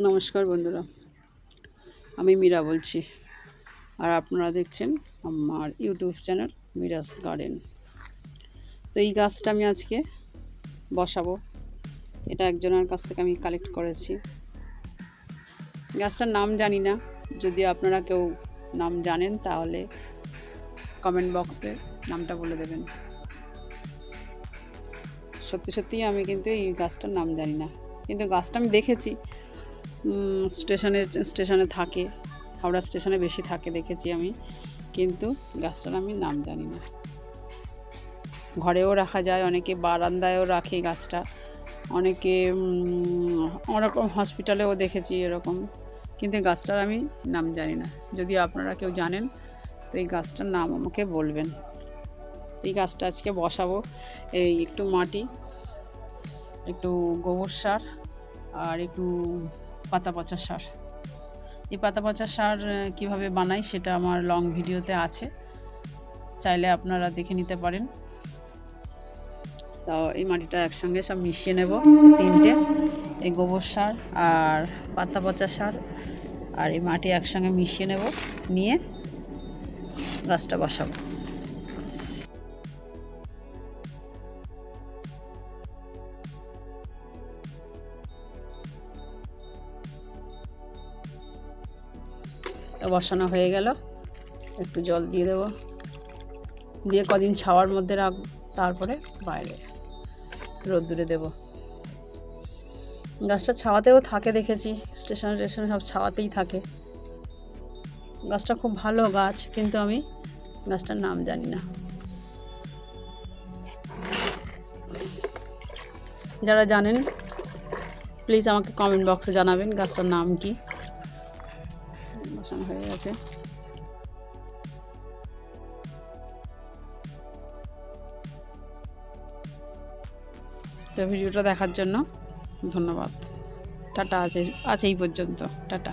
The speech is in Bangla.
নমস্কার বন্ধুরা, আমি মীরা বলছি। আর আপনারা দেখছেন আমার ইউটিউব চ্যানেল মীরাস গার্ডেন। তো এই গাছটা আমি আজকে বসাবো। এটা একজনের কাছ থেকে আমি কালেক্ট করেছি। গাছটার নাম জানি না, যদি আপনারা কেউ নাম জানেন তাহলে কমেন্ট বক্সে নামটা বলে দেবেন। সত্যি সত্যিই আমি কিন্তু এই গাছটার নাম জানি না, কিন্তু গাছটা আমি দেখেছি স্টেশনে থাকে, হাওড়া স্টেশনে বেশি থাকে দেখেছি আমি, কিন্তু গাছটার আমি নাম জানি না। ঘরেও রাখা যায়, অনেকে বারান্দায়ও রাখে গাছটা, অনেকে ওরকম হসপিটালেও দেখেছি এরকম, কিন্তু গাছটার আমি নাম জানি না। যদি আপনারা কেউ জানেন তো এই গাছটার নাম আমাকে বলবেন। এই গাছটা আজকে বসাবো। এই একটু মাটি, একটু গোবর সার আর একটু পাতা পচা সার। এই পাতা পচা সার কীভাবে বানাই সেটা আমার লং ভিডিওতে আছে, চাইলে আপনারা দেখে নিতে পারেন। তো এই মাটিটা একসঙ্গে সব মিশিয়ে নেব, তিনটে, এই গোবর সার আর পাতা পচা সার আর এই মাটি একসঙ্গে মিশিয়ে নেব, নিয়ে গাছটা বসাবো। বসানো হয়ে গেল, একটু জল দিয়ে দেবো, দিয়ে কদিন ছাওয়ার মধ্যে রাখবো, তারপরে বাইরে রোদ্দুরে দেব। গাছটা ছাওয়াতেও থাকে দেখেছি, স্টেশনে সব ছাওয়াতেই থাকে। গাছটা খুব ভালো গাছ, কিন্তু আমি গাছটার নাম জানি না। যারা জানেন প্লিজ আমাকে কমেন্ট বক্সে জানাবেন গাছটার নাম কি। বসানো হয়ে গেছে। তো ভিডিওটা দেখার জন্য ধন্যবাদ। টাটা, আছে এই পর্যন্ত, টাটা।